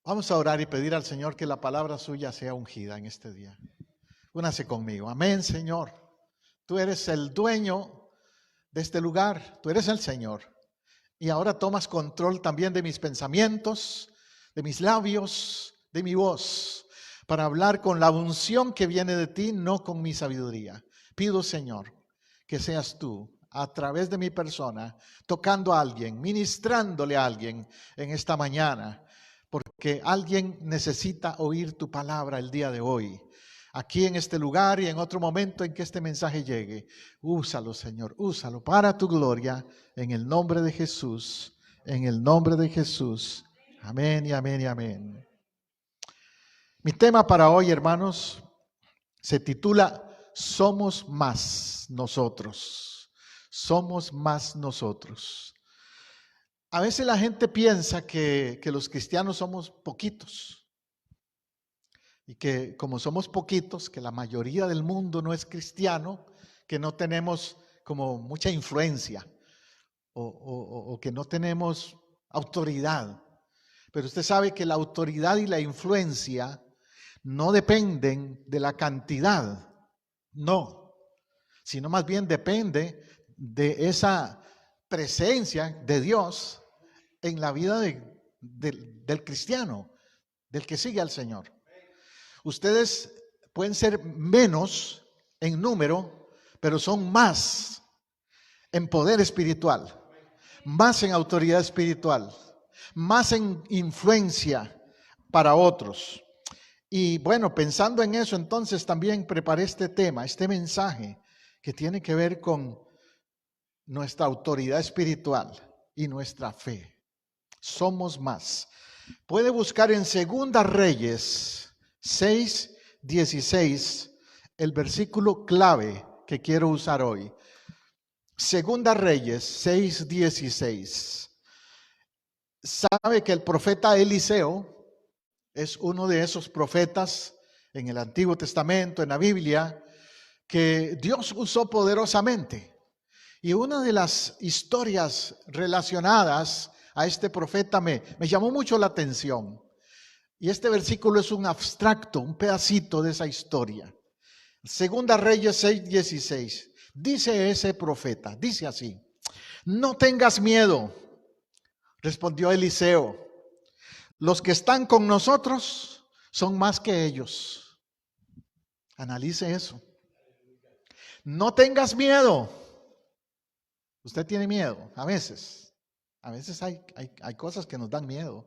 Vamos a orar y pedir al Señor que la palabra suya sea ungida en este día. Únase conmigo. Amén, Señor. Tú eres el dueño de este lugar. Tú eres el Señor. Y ahora tomas control también de mis pensamientos, de mis labios, de mi voz, para hablar con la unción que viene de ti, no con mi sabiduría. Pido, Señor, que seas tú, a través de mi persona, tocando a alguien, ministrándole a alguien en esta mañana, porque alguien necesita oír tu palabra el día de hoy, aquí en este lugar y en otro momento en que este mensaje llegue. Úsalo, Señor, úsalo para tu gloria, en el nombre de Jesús, en el nombre de Jesús. Amén y amén y amén. Mi tema para hoy, hermanos, se titula Somos más nosotros. Somos más nosotros. A veces la gente piensa que los cristianos somos poquitos y que como somos poquitos, que la mayoría del mundo no es cristiano, que no tenemos como mucha influencia o que no tenemos autoridad. Pero usted sabe que la autoridad y la influencia no dependen de la cantidad, no, sino más bien depende de esa presencia de Dios en la vida del cristiano, del que sigue al Señor. Ustedes pueden ser menos en número, pero son más en poder espiritual, más en autoridad espiritual, más en influencia para otros. Y bueno, pensando en eso, entonces también preparé este tema, este mensaje que tiene que ver con nuestra autoridad espiritual y nuestra fe. Somos más. Puede buscar en Segunda Reyes 6:16 el versículo clave que quiero usar hoy. Segunda Reyes 6:16. Sabe que el profeta Eliseo es uno de esos profetas en el Antiguo Testamento, en la Biblia, que Dios usó poderosamente. Y una de las historias relacionadas a este profeta me llamó mucho la atención. Y este versículo es un abstracto, un pedacito de esa historia. Segunda Reyes 6:16. Dice ese profeta, dice así: no tengas miedo, respondió Eliseo. Los que están con nosotros son más que ellos. Analice eso. No tengas miedo. Usted tiene miedo, a veces. A veces hay cosas que nos dan miedo.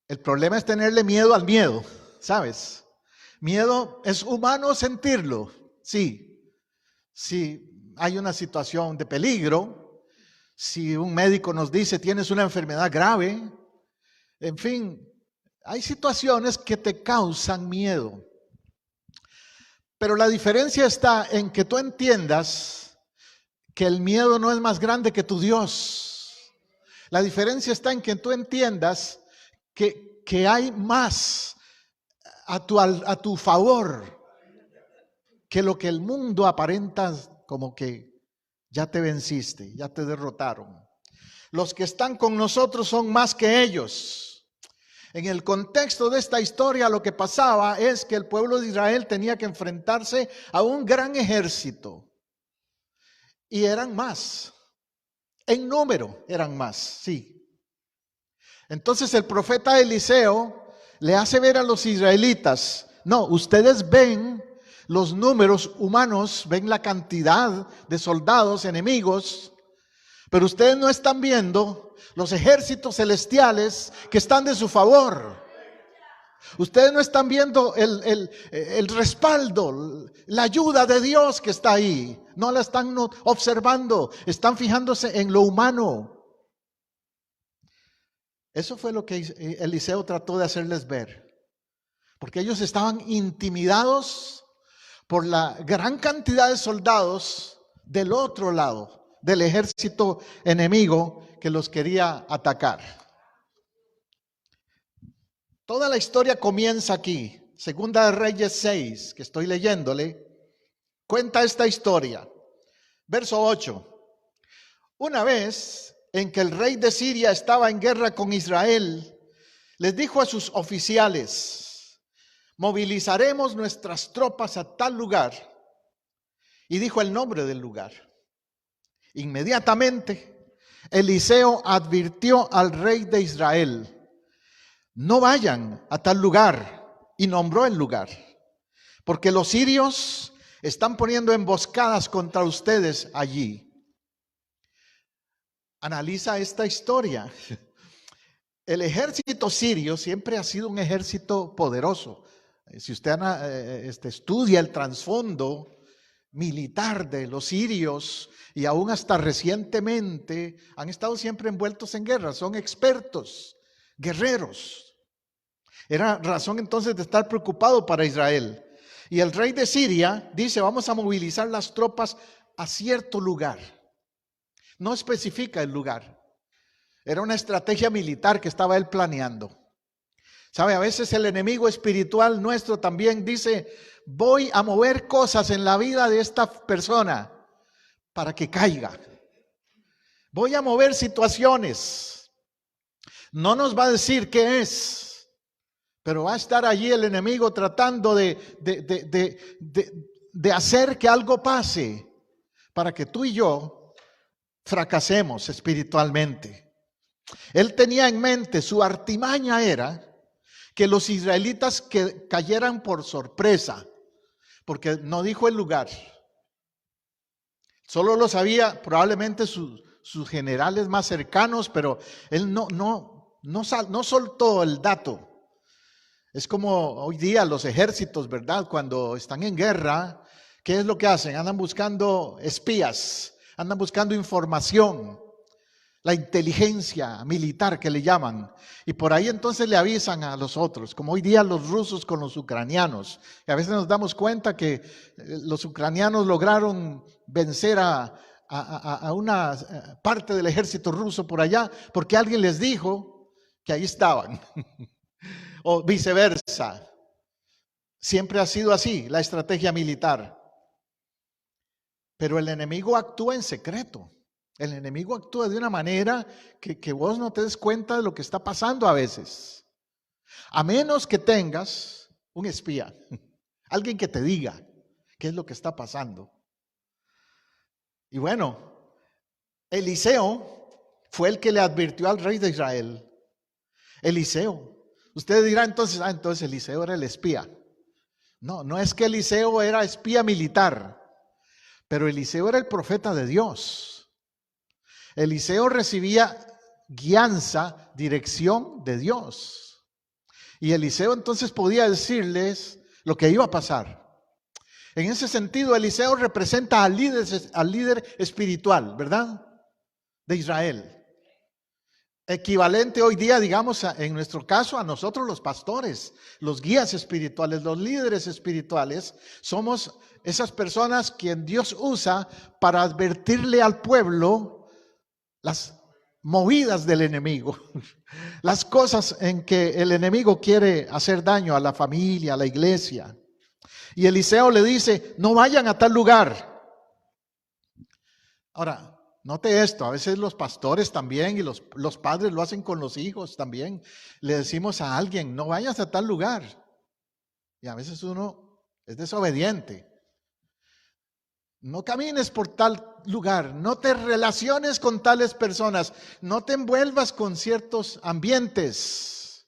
El problema es tenerle miedo al miedo, ¿sabes? Miedo es humano sentirlo, sí. Si hay una situación de peligro, si un médico nos dice tienes una enfermedad grave, en fin, hay situaciones que te causan miedo. Pero la diferencia está en que tú entiendas que el miedo no es más grande que tu Dios. La diferencia está en que tú entiendas que hay más a tu favor que lo que el mundo aparenta como que ya te venciste, ya te derrotaron. Los que están con nosotros son más que ellos. En el contexto de esta historia, lo que pasaba es que el pueblo de Israel tenía que enfrentarse a un gran ejército. Y eran más. En número eran más, sí. Entonces el profeta Eliseo le hace ver a los israelitas: no, ustedes ven los números humanos, ven la cantidad de soldados enemigos, pero ustedes no están viendo los ejércitos celestiales que están de su favor. Ustedes no están viendo el respaldo, la ayuda de Dios que está ahí. No la están observando, están fijándose en lo humano. Eso fue lo que Eliseo trató de hacerles ver. Porque ellos estaban intimidados por la gran cantidad de soldados del otro lado, del ejército enemigo que los quería atacar. Toda la historia comienza aquí. Segunda de Reyes 6, que estoy leyéndole, cuenta esta historia. Verso 8. Una vez en que el rey de Siria estaba en guerra con Israel, les dijo a sus oficiales: movilizaremos nuestras tropas a tal lugar. Y dijo el nombre del lugar. Inmediatamente, Eliseo advirtió al rey de Israel: no vayan a tal lugar. Y nombró el lugar, porque los sirios están poniendo emboscadas contra ustedes allí. Analiza esta historia. El ejército sirio siempre ha sido un ejército poderoso. Si usted estudia el trasfondo militar de los sirios, y aún hasta recientemente han estado siempre envueltos en guerra, son expertos, guerreros. Era razón entonces de estar preocupado para Israel. Y el rey de Siria dice: vamos a movilizar las tropas a cierto lugar. No especifica el lugar. Era una estrategia militar que estaba él planeando. ¿Sabe? A veces el enemigo espiritual nuestro también dice: voy a mover cosas en la vida de esta persona para que caiga. Voy a mover situaciones. No nos va a decir qué es, pero va a estar allí el enemigo tratando de hacer que algo pase para que tú y yo fracasemos espiritualmente. Él tenía en mente, su artimaña era que los israelitas cayeran por sorpresa, porque no dijo el lugar. Solo lo sabía probablemente sus generales más cercanos, pero él no soltó el dato. Es como hoy día los ejércitos, ¿verdad? Cuando están en guerra, ¿qué es lo que hacen? Andan buscando espías, andan buscando información, la inteligencia militar que le llaman. Y por ahí entonces le avisan a los otros, como hoy día los rusos con los ucranianos. Y a veces nos damos cuenta que los ucranianos lograron vencer a una parte del ejército ruso por allá, porque alguien les dijo que ahí estaban. O viceversa. Siempre ha sido así la estrategia militar. Pero el enemigo actúa en secreto. El enemigo actúa de una manera que vos no te des cuenta de lo que está pasando a veces. A menos que tengas un espía, alguien que te diga qué es lo que está pasando. Y bueno, Eliseo fue el que le advirtió al rey de Israel. Eliseo. Usted dirá entonces Eliseo era el espía. No, no es que Eliseo era espía militar, pero Eliseo era el profeta de Dios. Eliseo recibía guianza, dirección de Dios. Y Eliseo entonces podía decirles lo que iba a pasar. En ese sentido, Eliseo representa al líder espiritual, ¿verdad? De Israel. Equivalente hoy día, digamos, en nuestro caso, a nosotros los pastores, los guías espirituales, los líderes espirituales, somos esas personas quien Dios usa para advertirle al pueblo las movidas del enemigo, las cosas en que el enemigo quiere hacer daño a la familia, a la iglesia. Y Eliseo le dice: no vayan a tal lugar. Ahora, note esto, a veces los pastores también y los padres lo hacen con los hijos también. Le decimos a alguien: no vayas a tal lugar. Y a veces uno es desobediente. No camines por tal lugar, no te relaciones con tales personas, no te envuelvas con ciertos ambientes.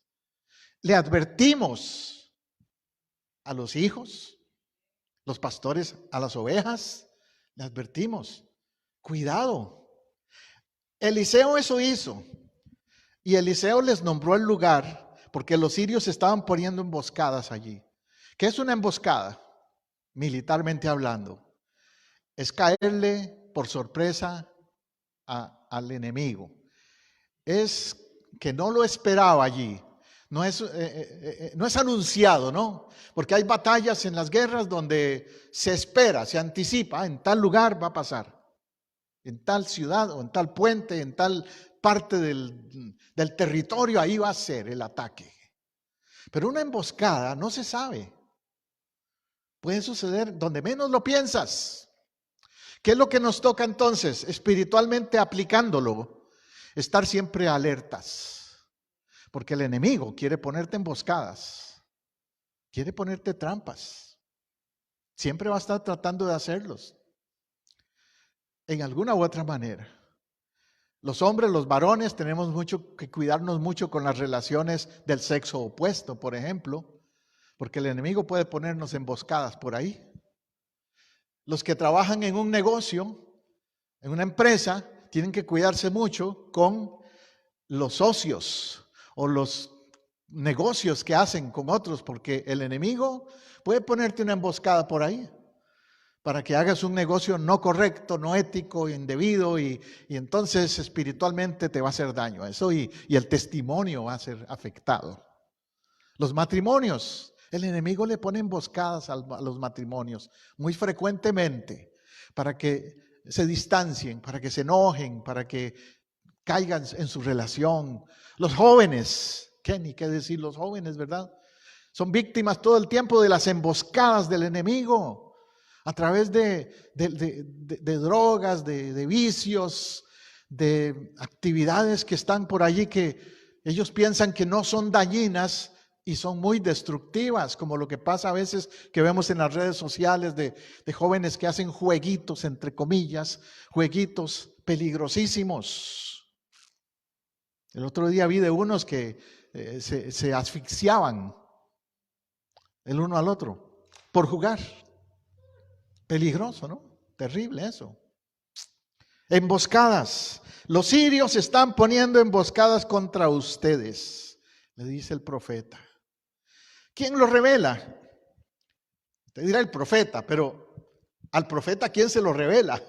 Le advertimos a los hijos, los pastores a las ovejas, le advertimos: cuidado. Eliseo eso hizo. Y Eliseo les nombró el lugar porque los sirios estaban poniendo emboscadas allí. ¿Qué es una emboscada? Militarmente hablando, es caerle por sorpresa al enemigo. Es que no lo esperaba allí. No es anunciado, ¿no? Porque hay batallas en las guerras donde se espera, se anticipa: en tal lugar va a pasar. En tal ciudad o en tal puente, en tal parte del territorio, ahí va a ser el ataque. Pero una emboscada no se sabe. Puede suceder donde menos lo piensas. ¿Qué es lo que nos toca entonces? Espiritualmente aplicándolo, estar siempre alertas. Porque el enemigo quiere ponerte emboscadas, quiere ponerte trampas. Siempre va a estar tratando de hacerlos, en alguna u otra manera. Los hombres, los varones, tenemos mucho que cuidarnos mucho con las relaciones del sexo opuesto, por ejemplo, porque el enemigo puede ponernos emboscadas por ahí. Los que trabajan en un negocio, en una empresa, tienen que cuidarse mucho con los socios o los negocios que hacen con otros, porque el enemigo puede ponerte una emboscada por ahí para que hagas un negocio no correcto, no ético, indebido, y entonces espiritualmente te va a hacer daño eso y el testimonio va a ser afectado. Los matrimonios, el enemigo le pone emboscadas a los matrimonios muy frecuentemente para que se distancien, para que se enojen, para que caigan en su relación. Los jóvenes, ni qué decir los jóvenes, ¿verdad? Son víctimas todo el tiempo de las emboscadas del enemigo a través de drogas, de vicios, de actividades que están por allí que ellos piensan que no son dañinas y son muy destructivas, como lo que pasa a veces que vemos en las redes sociales de jóvenes que hacen jueguitos, entre comillas, jueguitos peligrosísimos. El otro día vi de unos que se asfixiaban el uno al otro por jugar. Peligroso, ¿no? Terrible eso. Emboscadas. Los sirios están poniendo emboscadas contra ustedes, le dice el profeta. ¿Quién lo revela? Te dirá el profeta, pero al profeta ¿quién se lo revela?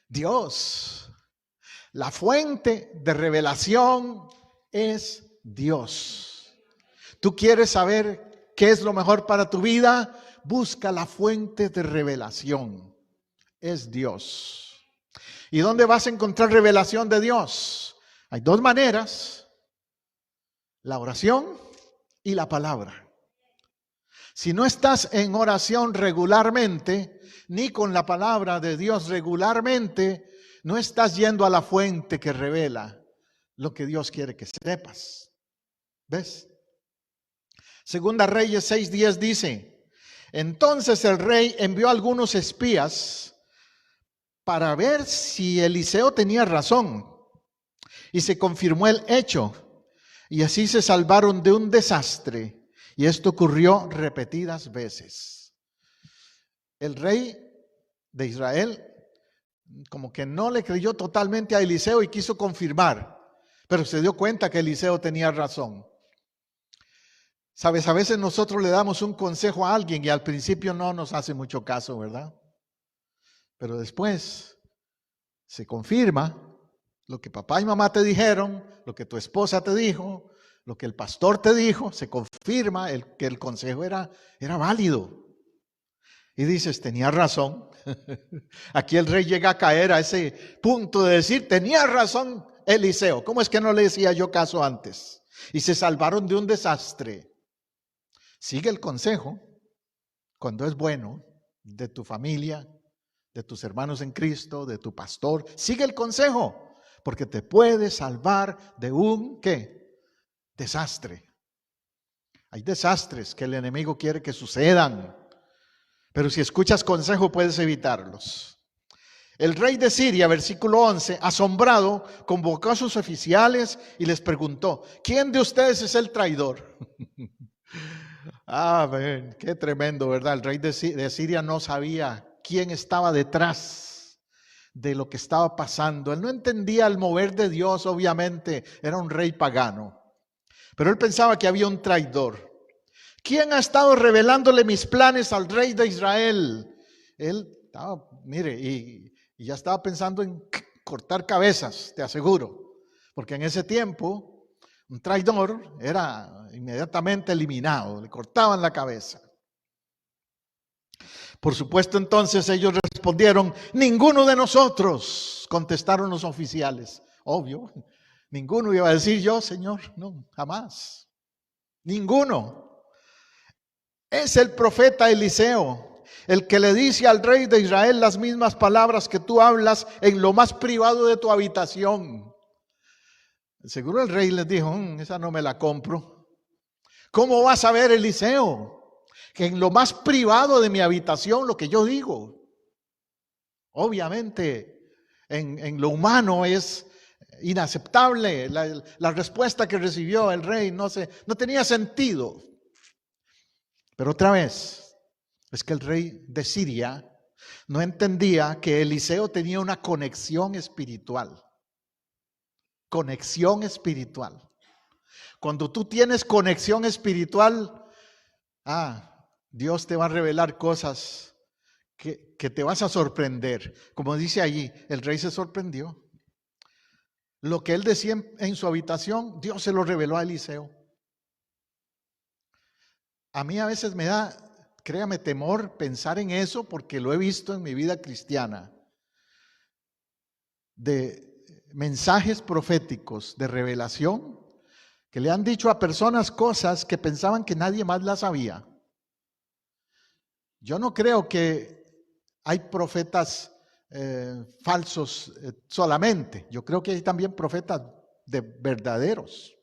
Dios. La fuente de revelación es Dios. ¿Tú quieres saber qué es lo mejor para tu vida? Busca la fuente de revelación. Es Dios. ¿Y dónde vas a encontrar revelación de Dios? Hay dos maneras: la oración y la palabra. Si no estás en oración regularmente, ni con la palabra de Dios regularmente, no estás yendo a la fuente que revela lo que Dios quiere que sepas. ¿Ves? Segunda Reyes 6:10 dice: entonces el rey envió algunos espías para ver si Eliseo tenía razón, y se confirmó el hecho, y así se salvaron de un desastre, y esto ocurrió repetidas veces. El rey de Israel como que no le creyó totalmente a Eliseo y quiso confirmar, pero se dio cuenta que Eliseo tenía razón. Sabes, a veces nosotros le damos un consejo a alguien y al principio no nos hace mucho caso, ¿verdad? Pero después se confirma lo que papá y mamá te dijeron, lo que tu esposa te dijo, lo que el pastor te dijo, se confirma que el consejo era válido. Y dices, tenía razón. Aquí el rey llega a caer a ese punto de decir, tenía razón Eliseo. ¿Cómo es que no le decía yo caso antes? Y se salvaron de un desastre. Sigue el consejo cuando es bueno, de tu familia, de tus hermanos en Cristo, de tu pastor. Sigue el consejo, porque te puede salvar de un ¿qué? Desastre. Hay desastres que el enemigo quiere que sucedan, pero si escuchas consejo puedes evitarlos. El rey de Siria, versículo 11, asombrado, convocó a sus oficiales y les preguntó, ¿quién de ustedes es el traidor? Qué tremendo, ¿verdad? El rey de Siria no sabía quién estaba detrás de lo que estaba pasando. Él no entendía el mover de Dios, obviamente, era un rey pagano. Pero él pensaba que había un traidor. ¿Quién ha estado revelándole mis planes al rey de Israel? Él estaba, mire, y ya estaba pensando en cortar cabezas, te aseguro. Porque en ese tiempo un traidor era inmediatamente eliminado, le cortaban la cabeza. Por supuesto, entonces ellos respondieron, ninguno de nosotros, contestaron los oficiales. Obvio, ninguno iba a decir yo, Señor, no, jamás. Ninguno. Es el profeta Eliseo, el que le dice al rey de Israel las mismas palabras que tú hablas en lo más privado de tu habitación. Seguro el rey les dijo, esa no me la compro. ¿Cómo va a saber Eliseo que en lo más privado de mi habitación lo que yo digo? Obviamente en lo humano es inaceptable. La respuesta que recibió el rey no tenía sentido. Pero otra vez, es que el rey de Siria no entendía que Eliseo tenía una conexión espiritual. Conexión espiritual. Cuando tú tienes conexión espiritual, Dios te va a revelar cosas que te vas a sorprender. Como dice allí, el rey se sorprendió. Lo que él decía en su habitación, Dios se lo reveló a Eliseo. A mí a veces me da, créame, temor pensar en eso porque lo he visto en mi vida cristiana. De mensajes proféticos, de revelación, que le han dicho a personas cosas que pensaban que nadie más las sabía. Yo no creo que hay profetas falsos solamente. Yo creo que hay también profetas de verdaderos.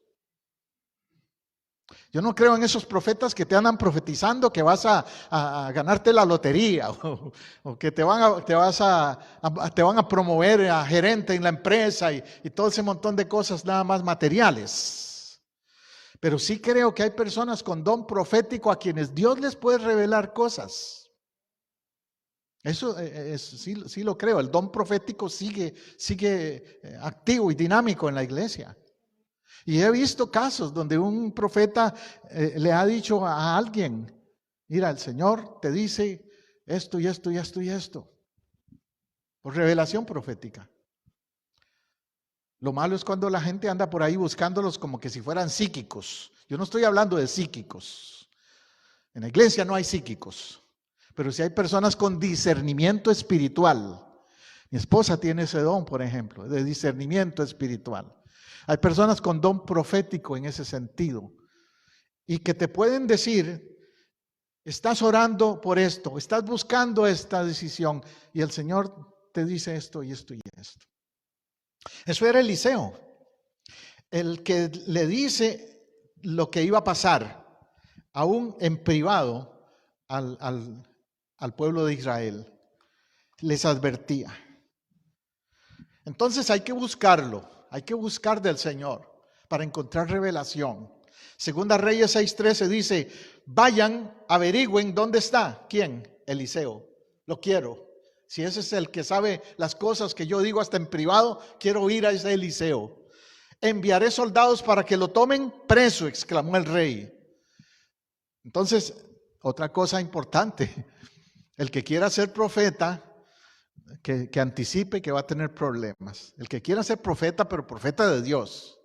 Yo no creo en esos profetas que te andan profetizando que vas a ganarte la lotería o que te van a promover a gerente en la empresa y todo ese montón de cosas nada más materiales. Pero sí creo que hay personas con don profético a quienes Dios les puede revelar cosas. Eso sí lo creo. El don profético sigue activo y dinámico en la iglesia. Y he visto casos donde un profeta le ha dicho a alguien, mira, el Señor te dice esto y esto y esto y esto. Por revelación profética. Lo malo es cuando la gente anda por ahí buscándolos como que si fueran psíquicos. Yo no estoy hablando de psíquicos. En la iglesia no hay psíquicos. Pero si hay personas con discernimiento espiritual. Mi esposa tiene ese don, por ejemplo, de discernimiento espiritual. Hay personas con don profético en ese sentido y que te pueden decir, estás orando por esto, estás buscando esta decisión y el Señor te dice esto y esto y esto. Eso era Eliseo, el que le dice lo que iba a pasar, aún en privado, al pueblo de Israel. Les advertía. Entonces hay que buscarlo. Hay que buscar del Señor para encontrar revelación. Segunda Reyes 6:13 dice, vayan, averigüen dónde está. ¿Quién? Eliseo. Lo quiero. Si ese es el que sabe las cosas que yo digo hasta en privado, quiero ir a ese Eliseo. Enviaré soldados para que lo tomen preso, exclamó el rey. Entonces, otra cosa importante, el que quiera ser profeta, que anticipe que va a tener problemas. El que quiera ser profeta, pero profeta de Dios.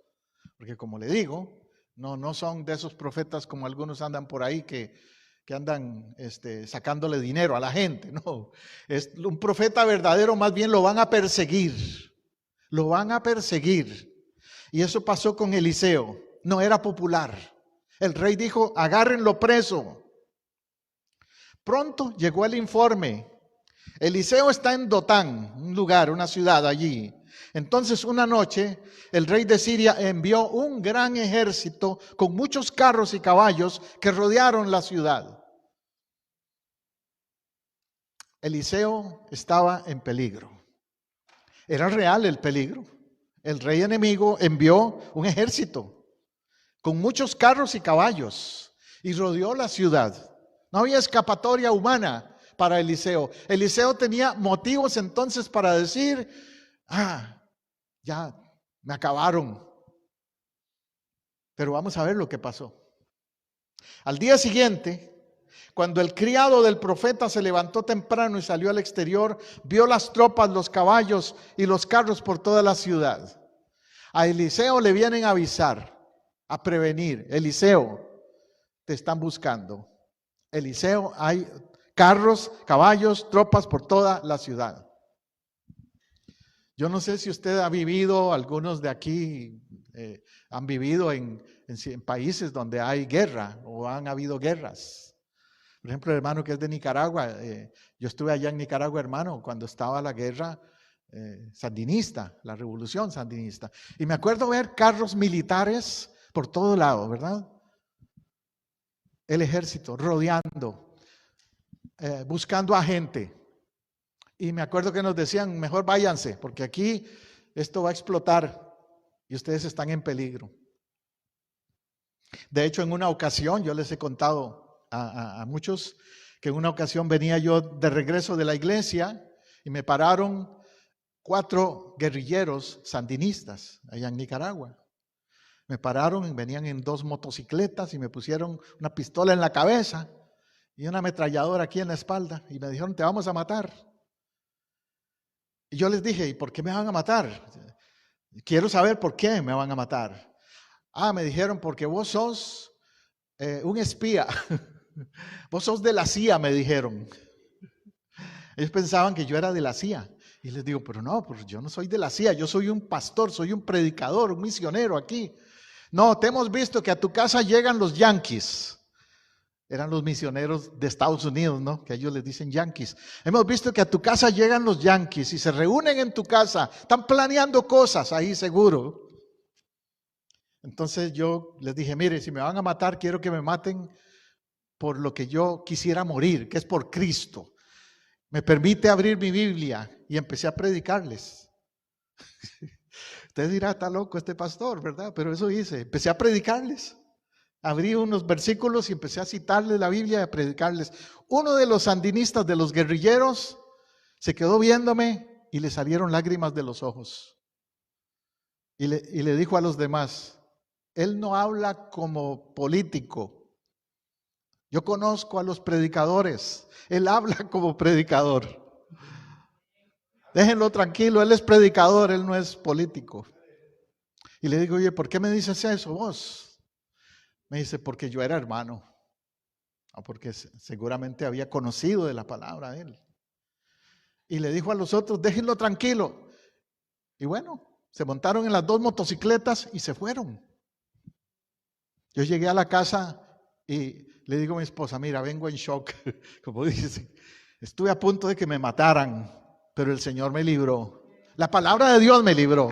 Porque como le digo, no son de esos profetas como algunos andan por ahí que andan sacándole dinero a la gente. No, es un profeta verdadero, más bien lo van a perseguir. Lo van a perseguir. Y eso pasó con Eliseo. No era popular. El rey dijo, agárrenlo preso. Pronto llegó el informe. Eliseo está en Dotán, un lugar, una ciudad allí. Entonces una noche el rey de Siria envió un gran ejército con muchos carros y caballos que rodearon la ciudad. Eliseo estaba en peligro. Era real el peligro. El rey enemigo envió un ejército con muchos carros y caballos y rodeó la ciudad. No había escapatoria humana para Eliseo. Eliseo tenía motivos entonces para decir, ya me acabaron. Pero vamos a ver lo que pasó. Al día siguiente, cuando el criado del profeta se levantó temprano y salió al exterior, vio las tropas, los caballos y los carros por toda la ciudad. A Eliseo le vienen a avisar, a prevenir. Eliseo, te están buscando. Eliseo, hay carros, caballos, tropas por toda la ciudad. Yo no sé si usted ha vivido, algunos de aquí han vivido en países donde hay guerra o han habido guerras. Por ejemplo, el hermano que es de Nicaragua, yo estuve allá en Nicaragua, hermano, cuando estaba la guerra, sandinista, la revolución sandinista. Y me acuerdo ver carros militares por todo lado, ¿verdad? El ejército rodeando, buscando a gente. Y me acuerdo que nos decían, mejor váyanse, porque aquí esto va a explotar y ustedes están en peligro. De hecho, en una ocasión, yo les he contado a muchos que en una ocasión venía yo de regreso de la iglesia y me pararon 4 guerrilleros sandinistas allá en Nicaragua. Me pararon y venían en 2 motocicletas y me pusieron una pistola en la cabeza y una ametralladora aquí en la espalda y me dijeron, te vamos a matar. Y yo les dije, ¿y por qué me van a matar? Quiero saber por qué me van a matar. Me dijeron, porque vos sos un espía. Vos sos de la CIA, me dijeron. Ellos pensaban que yo era de la CIA. Y les digo, pero no, pues yo no soy de la CIA, yo soy un pastor, soy un predicador, un misionero aquí. No, te hemos visto que a tu casa llegan los yanquis. Eran los misioneros de Estados Unidos, ¿no? Que a ellos les dicen yanquis. Hemos visto que a tu casa llegan los yanquis y se reúnen en tu casa. Están planeando cosas ahí seguro. Entonces yo les dije, mire, si me van a matar, quiero que me maten por lo que yo quisiera morir, que es por Cristo. Me permite abrir mi Biblia y empecé a predicarles. Usted dirá, está loco este pastor, ¿verdad? Pero eso hice, empecé a predicarles. Abrí unos versículos y empecé a citarles la Biblia y a predicarles. Uno de los sandinistas, de los guerrilleros, se quedó viéndome y le salieron lágrimas de los ojos. Y le dijo a los demás, él no habla como político. Yo conozco a los predicadores. Él habla como predicador. Déjenlo tranquilo, él es predicador, él no es político. Y le digo, oye, ¿por qué me dices eso vos? Me dice, porque yo era hermano. Porque seguramente había conocido de la palabra de él. Y le dijo a los otros, déjenlo tranquilo. Y bueno, se montaron en las 2 motocicletas y se fueron. Yo llegué a la casa y le digo a mi esposa, mira, vengo en shock, como dice, estuve a punto de que me mataran, pero el Señor me libró. La palabra de Dios me libró.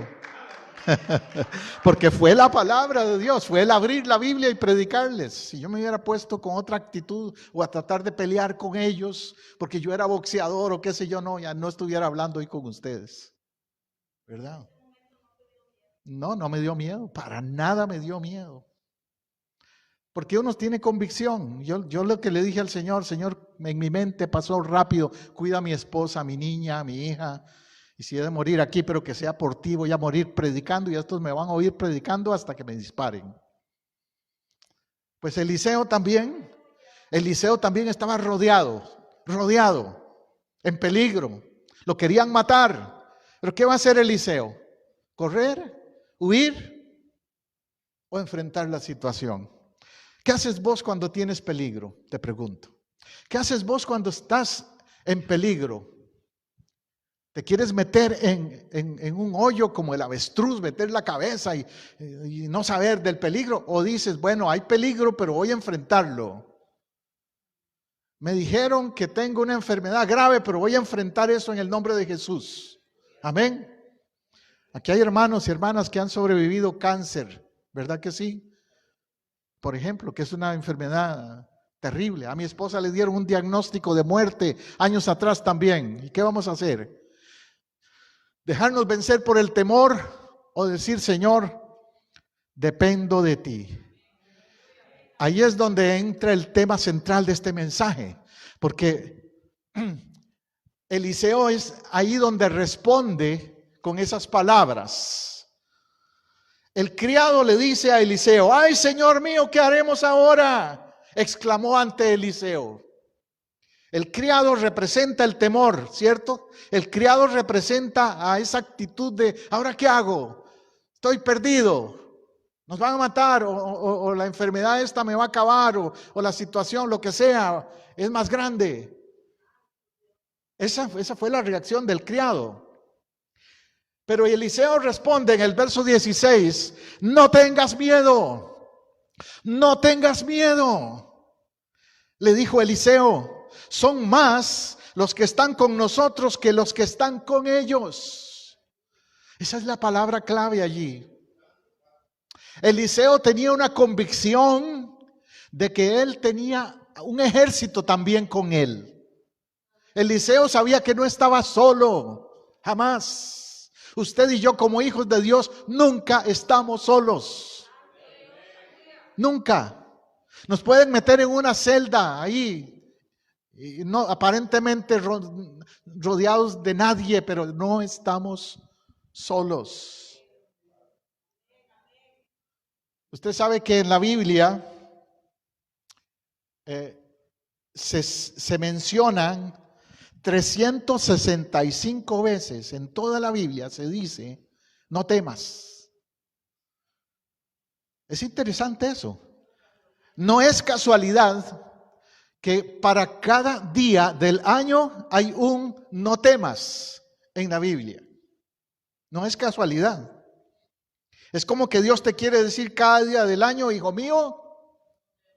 Porque fue la palabra de Dios, fue el abrir la Biblia y predicarles. Si yo me hubiera puesto con otra actitud o a tratar de pelear con ellos, porque yo era boxeador o qué sé yo, no, ya no estuviera hablando hoy con ustedes. ¿Verdad? No, no me dio miedo, para nada me dio miedo. Porque uno tiene convicción. Yo lo que le dije al Señor, Señor, en mi mente pasó rápido, cuida a mi esposa, a mi niña, a mi hija, y si he de morir aquí, pero que sea por ti, voy a morir predicando y estos me van a oír predicando hasta que me disparen. Pues Eliseo también estaba rodeado, en peligro, lo querían matar. Pero ¿qué va a hacer Eliseo? ¿Correr? ¿Huir? ¿O enfrentar la situación? ¿Qué haces vos cuando tienes peligro? Te pregunto. ¿Qué haces vos cuando estás en peligro? ¿Te quieres meter en un hoyo como el avestruz, meter la cabeza y no saber del peligro? ¿O dices, bueno, hay peligro, pero voy a enfrentarlo? Me dijeron que tengo una enfermedad grave, pero voy a enfrentar eso en el nombre de Jesús. Amén. Aquí hay hermanos y hermanas que han sobrevivido cáncer, ¿verdad que sí? Por ejemplo, que es una enfermedad terrible. A mi esposa le dieron un diagnóstico de muerte años atrás también. ¿Y qué vamos a hacer? ¿Dejarnos vencer por el temor o decir, Señor, dependo de ti? Ahí es donde entra el tema central de este mensaje, porque Eliseo es ahí donde responde con esas palabras. El criado le dice a Eliseo, ¡ay, Señor mío, qué haremos ahora!, exclamó ante Eliseo. El criado representa el temor, ¿cierto? El criado representa a esa actitud de, ¿ahora qué hago? Estoy perdido, nos van a matar, o la enfermedad esta me va a acabar, o la situación, lo que sea, es más grande. Esa fue la reacción del criado. Pero Eliseo responde en el verso 16, no tengas miedo, no tengas miedo. Le dijo Eliseo, son más los que están con nosotros que los que están con ellos. Esa es la palabra clave allí. Eliseo tenía una convicción de que él tenía un ejército también con él. Eliseo sabía que no estaba solo, jamás. Usted y yo como hijos de Dios nunca estamos solos. Nunca. Nos pueden meter en una celda ahí, y no, aparentemente rodeados de nadie, pero no estamos solos. Usted sabe que en la Biblia se mencionan 365 veces, en toda la Biblia se dice, no temas. Es interesante eso. No es casualidad que para cada día del año hay un no temas en la Biblia. No es casualidad. Es como que Dios te quiere decir cada día del año, hijo mío,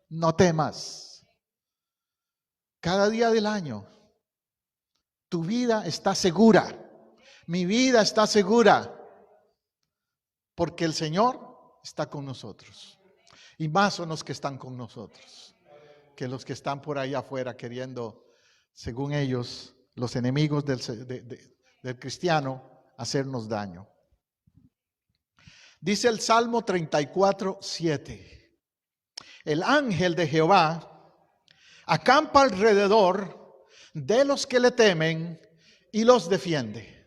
no temas. Cada día del año, tu vida está segura. Mi vida está segura. Porque el Señor está con nosotros. Y más son los que están con nosotros que los que están por ahí afuera queriendo, según ellos, los enemigos del cristiano, hacernos daño. Dice el Salmo 34:7. El ángel de Jehová acampa alrededor de los que le temen y los defiende.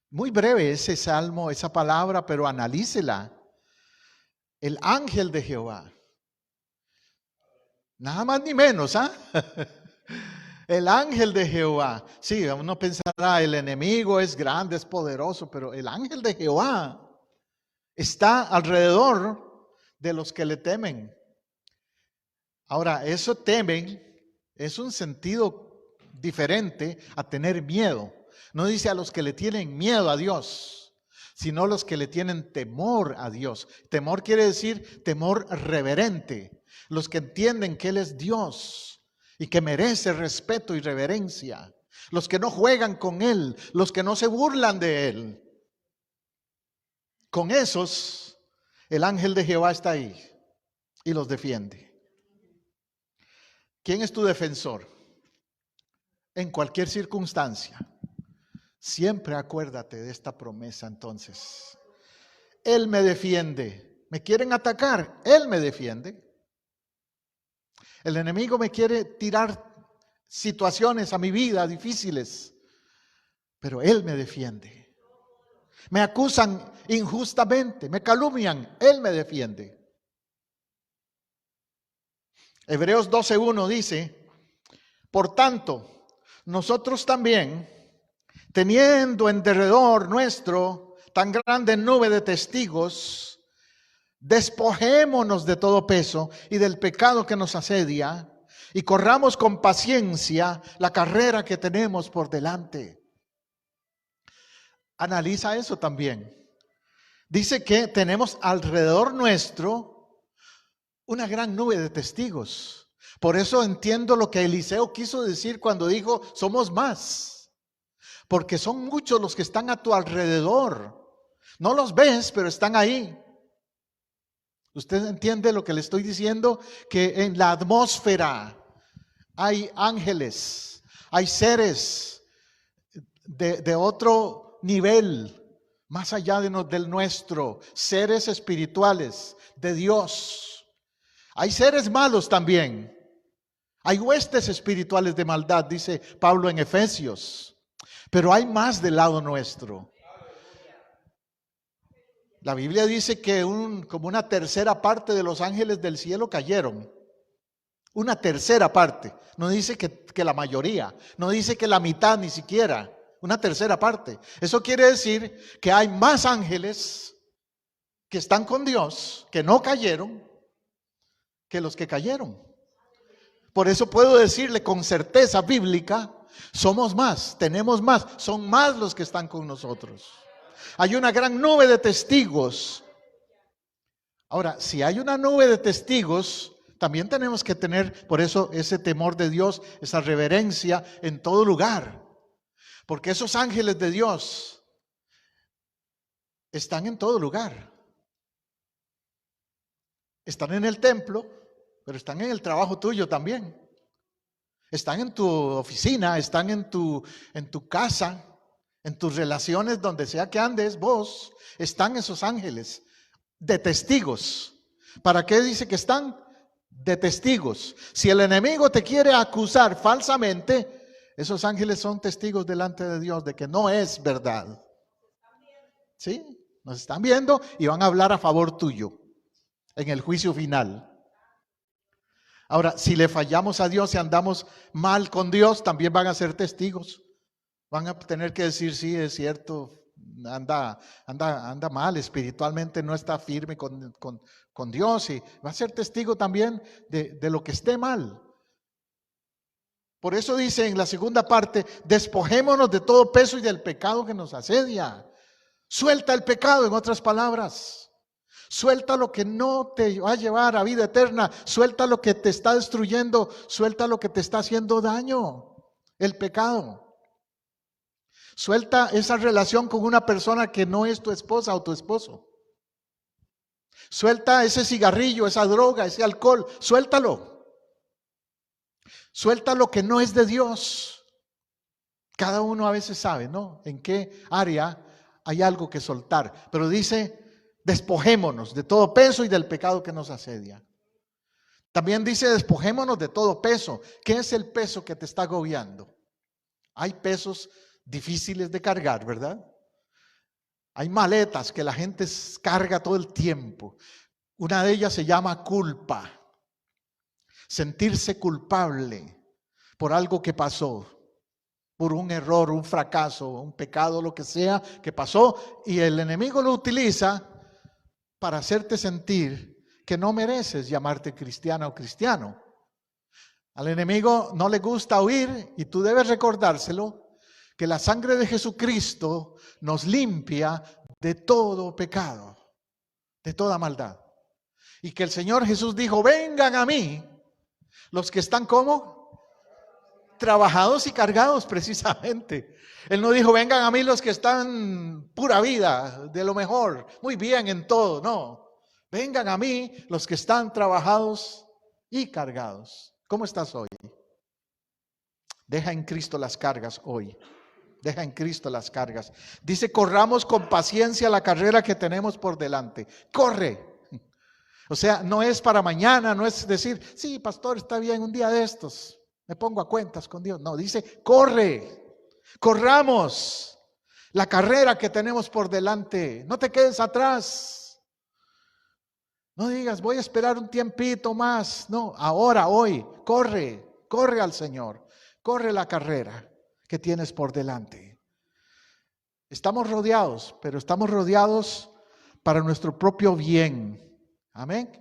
Muy breve ese salmo, esa palabra, pero analícela. El ángel de Jehová. Nada más ni menos, ¿ah? El ángel de Jehová. Sí, uno pensará, el enemigo es grande, es poderoso, pero el ángel de Jehová está alrededor de los que le temen. Ahora, eso temen es un sentido diferente a tener miedo. No dice a los que le tienen miedo a Dios, sino a los que le tienen temor a Dios. Temor quiere decir temor reverente. Los que entienden que Él es Dios y que merece respeto y reverencia. Los que no juegan con Él, los que no se burlan de Él. Con esos, el ángel de Jehová está ahí y los defiende. ¿Quién es tu defensor? En cualquier circunstancia. Siempre acuérdate de esta promesa entonces. Él me defiende. ¿Me quieren atacar? Él me defiende. El enemigo me quiere tirar situaciones a mi vida difíciles, pero Él me defiende. Me acusan injustamente, me calumnian, Él me defiende. Hebreos 12:1 dice, por tanto, nosotros también, teniendo en derredor nuestro tan grande nube de testigos, despojémonos de todo peso y del pecado que nos asedia y corramos con paciencia la carrera que tenemos por delante. Analiza eso también. Dice que tenemos alrededor nuestro una gran nube de testigos. Por eso entiendo lo que Eliseo quiso decir cuando dijo somos más. Porque son muchos los que están a tu alrededor. No los ves, pero están ahí. ¿Usted entiende lo que le estoy diciendo? Que en la atmósfera hay ángeles, hay seres de otro nivel, más allá del nuestro, seres espirituales de Dios. Hay seres malos también. Hay huestes espirituales de maldad, dice Pablo en Efesios. Pero hay más del lado nuestro. La Biblia dice que como una tercera parte de los ángeles del cielo cayeron. Una tercera parte. No dice que la mayoría. No dice que la mitad ni siquiera. Una tercera parte. Eso quiere decir que hay más ángeles que están con Dios, que no cayeron, que los que cayeron. Por eso puedo decirle con certeza bíblica, somos más, tenemos más, son más los que están con nosotros. Hay una gran nube de testigos. Ahora, si hay una nube de testigos, también tenemos que tener, por eso, ese temor de Dios, esa reverencia en todo lugar. Porque esos ángeles de Dios están en todo lugar. Están en el templo, pero están en el trabajo tuyo también. Están en tu oficina, están en tu casa, en tus relaciones, donde sea que andes vos, están esos ángeles de testigos. ¿Para qué dice que están? De testigos. Si el enemigo te quiere acusar falsamente, esos ángeles son testigos delante de Dios de que no es verdad. ¿Sí? Nos están viendo y van a hablar a favor tuyo en el juicio final. Ahora, si le fallamos a Dios y andamos mal con Dios, también van a ser testigos. Van a tener que decir, sí, es cierto, anda mal espiritualmente, no está firme con Dios, y va a ser testigo también de lo que esté mal. Por eso dice en la segunda parte, despojémonos de todo peso y del pecado que nos asedia. Suelta el pecado, en otras palabras. Suelta lo que no te va a llevar a vida eterna. Suelta lo que te está destruyendo. Suelta lo que te está haciendo daño. El pecado. Suelta esa relación con una persona que no es tu esposa o tu esposo. Suelta ese cigarrillo, esa droga, ese alcohol. Suéltalo. Suelta lo que no es de Dios. Cada uno a veces sabe, ¿no? En qué área hay algo que soltar. Pero dice, despojémonos de todo peso y del pecado que nos asedia. También dice, despojémonos de todo peso. ¿Qué es el peso que te está agobiando? Hay pesos difíciles de cargar, ¿verdad? Hay maletas que la gente carga todo el tiempo. Una de ellas se llama culpa. Sentirse culpable por algo que pasó, por un error, un fracaso, un pecado, lo que sea que pasó, y el enemigo lo utiliza para hacerte sentir que no mereces llamarte cristiana o cristiano. Al enemigo no le gusta oír, y tú debes recordárselo, que la sangre de Jesucristo nos limpia de todo pecado, de toda maldad. Y que el Señor Jesús dijo, vengan a mí los que están como trabajados y cargados, precisamente. Él no dijo, vengan a mí los que están pura vida, de lo mejor, muy bien en todo. No, vengan a mí los que están trabajados y cargados. ¿Cómo estás hoy? Deja en Cristo las cargas hoy. Deja en Cristo las cargas. Dice, corramos con paciencia la carrera que tenemos por delante. Corre. O sea, no es para mañana, no es decir, sí, pastor, está bien, un día de estos me pongo a cuentas con Dios. No, dice, corre, corramos la carrera que tenemos por delante. No te quedes atrás. No digas, voy a esperar un tiempito más. No, ahora, hoy, corre al Señor. Corre la carrera que tienes por delante. Estamos rodeados, pero estamos rodeados para nuestro propio bien. Amén.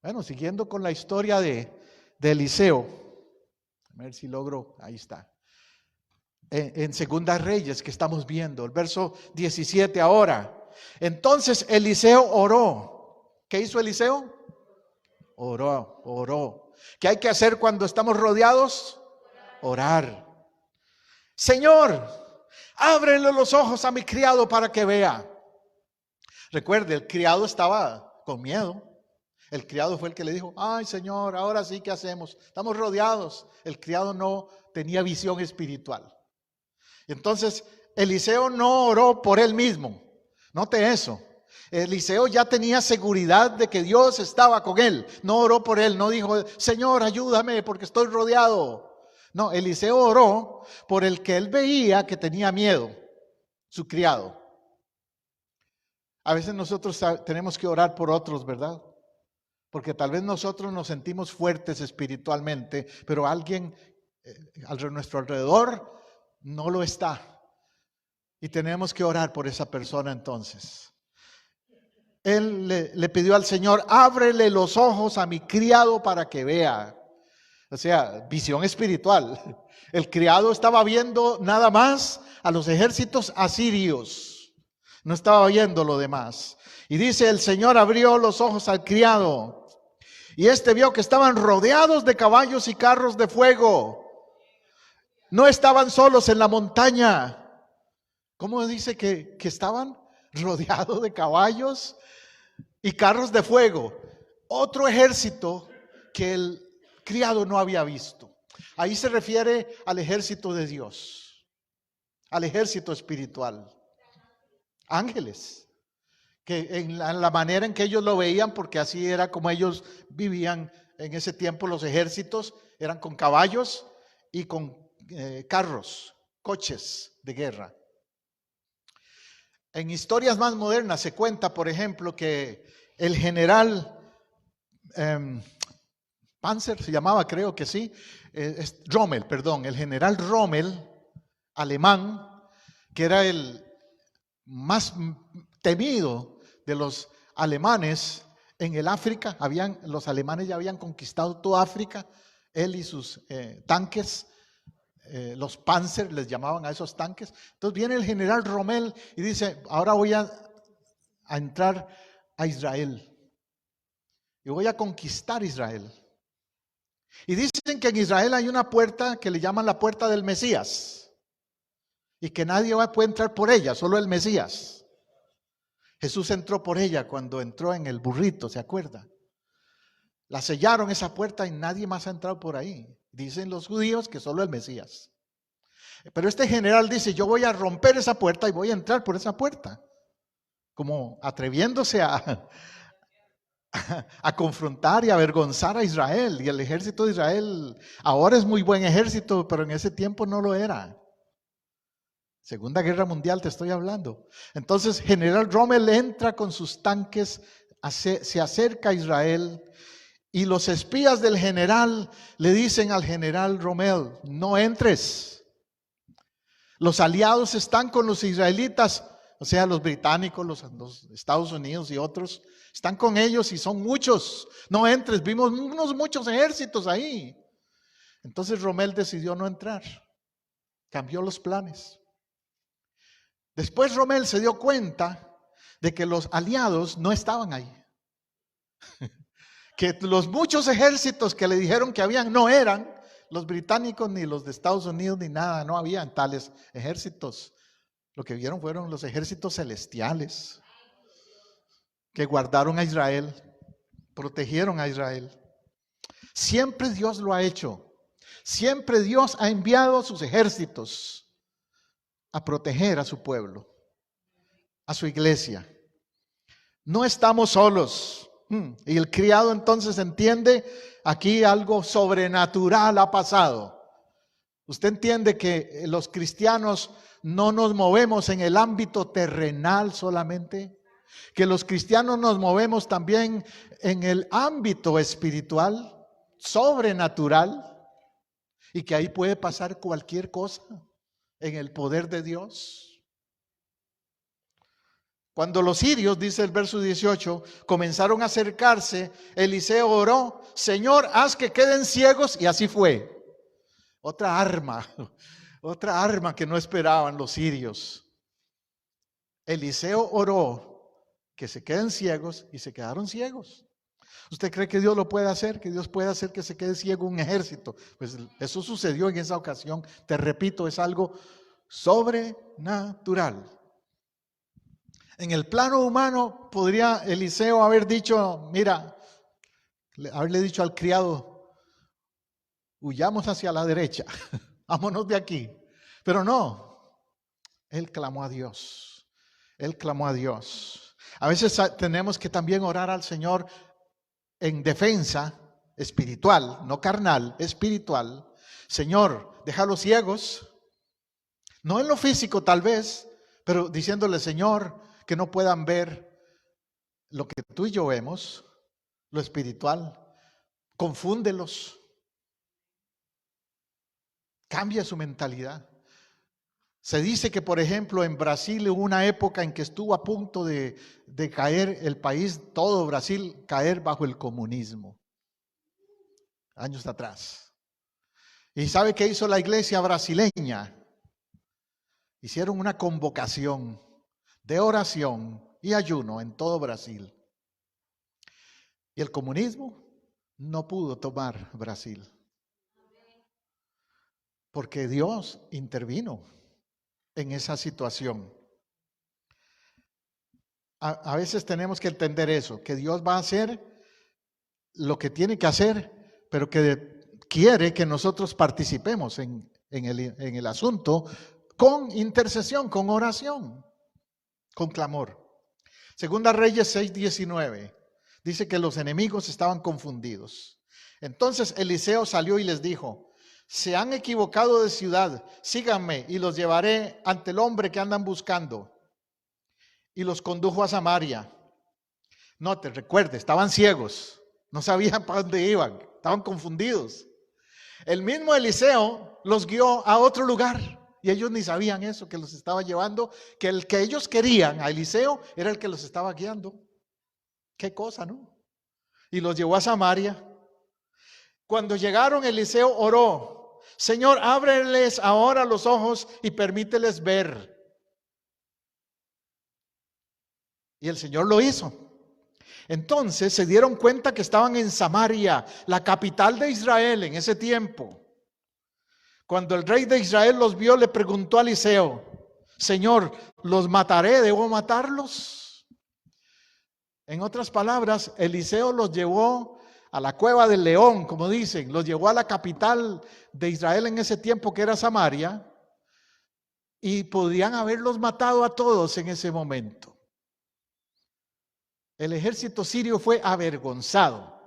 Bueno, siguiendo con la historia de Eliseo. A ver si logro, ahí está. En Segunda Reyes que estamos viendo, el verso 17 ahora. Entonces Eliseo oró. ¿Qué hizo Eliseo? Oró. ¿Qué hay que hacer cuando estamos rodeados? Orar. Señor, ábrele los ojos a mi criado para que vea. Recuerde, el criado estaba con miedo. El criado fue el que le dijo, ay Señor, ahora sí, ¿qué hacemos? Estamos rodeados. El criado no tenía visión espiritual. Entonces, Eliseo no oró por él mismo. Note eso. Eliseo ya tenía seguridad de que Dios estaba con él. No oró por él, no dijo, Señor, ayúdame porque estoy rodeado. No, Eliseo oró por el que él veía que tenía miedo, su criado. A veces nosotros tenemos que orar por otros, ¿verdad? Porque tal vez nosotros nos sentimos fuertes espiritualmente, pero alguien a nuestro alrededor no lo está. Y tenemos que orar por esa persona entonces. Él le pidió al Señor, ábrele los ojos a mi criado para que vea. O sea, visión espiritual. El criado estaba viendo nada más a los ejércitos asirios. No estaba viendo lo demás. Y dice, el Señor abrió los ojos al criado. Y este vio que estaban rodeados de caballos y carros de fuego. No estaban solos en la montaña. ¿Cómo dice que estaban rodeados de caballos y carros de fuego? Otro ejército que el criado no había visto. Ahí se refiere al ejército de Dios, al ejército espiritual. Ángeles, que en la manera en que ellos lo veían, porque así era como ellos vivían en ese tiempo, los ejércitos eran con caballos y con carros, coches de guerra. En historias más modernas se cuenta, por ejemplo, que el general Panzer se llamaba, creo que sí, Rommel, perdón, el general Rommel, alemán, que era el más temido de los alemanes en el África. Los alemanes ya habían conquistado toda África, él y sus tanques. Los Panzer les llamaban a esos tanques. Entonces viene el general Rommel y dice: ahora voy a entrar a Israel y voy a conquistar Israel. Y dicen que en Israel hay una puerta que le llaman la puerta del Mesías y que nadie puede entrar por ella, solo el Mesías. Jesús entró por ella cuando entró en el burrito, ¿se acuerda? La sellaron esa puerta y nadie más ha entrado por ahí. Dicen los judíos que solo el Mesías. Pero este general dice: yo voy a romper esa puerta y voy a entrar por esa puerta. Como atreviéndose a confrontar y avergonzar a Israel. Y el ejército de Israel ahora es muy buen ejército, pero en ese tiempo no lo era. Segunda Guerra Mundial te estoy hablando. Entonces general Rommel entra con sus tanques, se acerca a Israel. Y los espías del general le dicen al general Rommel: no entres. Los aliados están con los israelitas, o sea, los británicos, los Estados Unidos y otros, están con ellos y son muchos. No entres, vimos muchos ejércitos ahí. Entonces Rommel decidió no entrar, cambió los planes. Después Rommel se dio cuenta de que los aliados no estaban ahí. Que los muchos ejércitos que le dijeron que habían no eran los británicos ni los de Estados Unidos ni nada, no habían tales ejércitos. Lo que vieron fueron los ejércitos celestiales que guardaron a Israel, protegieron a Israel. Siempre Dios lo ha hecho. Siempre Dios ha enviado a sus ejércitos a proteger a su pueblo, a su iglesia. No estamos solos. Y el criado entonces entiende, aquí algo sobrenatural ha pasado. Usted entiende que los cristianos no nos movemos en el ámbito terrenal solamente, que los cristianos nos movemos también en el ámbito espiritual, sobrenatural, y que ahí puede pasar cualquier cosa en el poder de Dios. Cuando los sirios, dice el verso 18, comenzaron a acercarse, Eliseo oró: Señor, haz que queden ciegos, y así fue. Otra arma que no esperaban los sirios. Eliseo oró que se queden ciegos y se quedaron ciegos. ¿Usted cree que Dios lo puede hacer? ¿Que Dios puede hacer que se quede ciego un ejército? Pues eso sucedió en esa ocasión. Te repito, es algo sobrenatural. En el plano humano podría Eliseo haber dicho: mira, haberle dicho al criado: huyamos hacia la derecha, vámonos de aquí. Pero no, él clamó a Dios. Él clamó a Dios. A veces tenemos que también orar al Señor en defensa espiritual, no carnal, espiritual. Señor, déjalos ciegos, no en lo físico tal vez, pero diciéndole: Señor, que no puedan ver lo que tú y yo vemos, lo espiritual. Confúndelos, cambia su mentalidad. Se dice que, por ejemplo, en Brasil hubo una época en que estuvo a punto de caer el país, todo Brasil, caer bajo el comunismo, años atrás. ¿Y sabe qué hizo la iglesia brasileña? Hicieron una convocación de oración y ayuno en todo Brasil. Y el comunismo no pudo tomar Brasil, porque Dios intervino. en esa situación. A veces tenemos que entender eso, que Dios va a hacer lo que tiene que hacer, pero que quiere que nosotros participemos en el asunto con intercesión, con oración, con clamor. Segunda Reyes 6:19 dice que los enemigos estaban confundidos. Entonces Eliseo salió y les dijo: se han equivocado de ciudad, síganme y los llevaré ante el hombre que andan buscando. Y los condujo a Samaria. No te recuerdes, estaban ciegos, no sabían para dónde iban, estaban confundidos. El mismo Eliseo los guió a otro lugar y ellos ni sabían eso, que los estaba llevando, que el que ellos querían, a Eliseo, era el que los estaba guiando. Qué cosa, ¿no? Y los llevó a Samaria. Cuando llegaron, Eliseo oró: Señor, ábreles ahora los ojos y permíteles ver. Y el Señor lo hizo. Entonces se dieron cuenta que estaban en Samaria, la capital de Israel en ese tiempo. Cuando el rey de Israel los vio, le preguntó a Eliseo: Señor, ¿los mataré? ¿Debo matarlos? En otras palabras, Eliseo los llevó a la cueva del león, como dicen, los llevó a la capital de Israel en ese tiempo, que era Samaria, y podían haberlos matado a todos en ese momento. El ejército sirio fue avergonzado.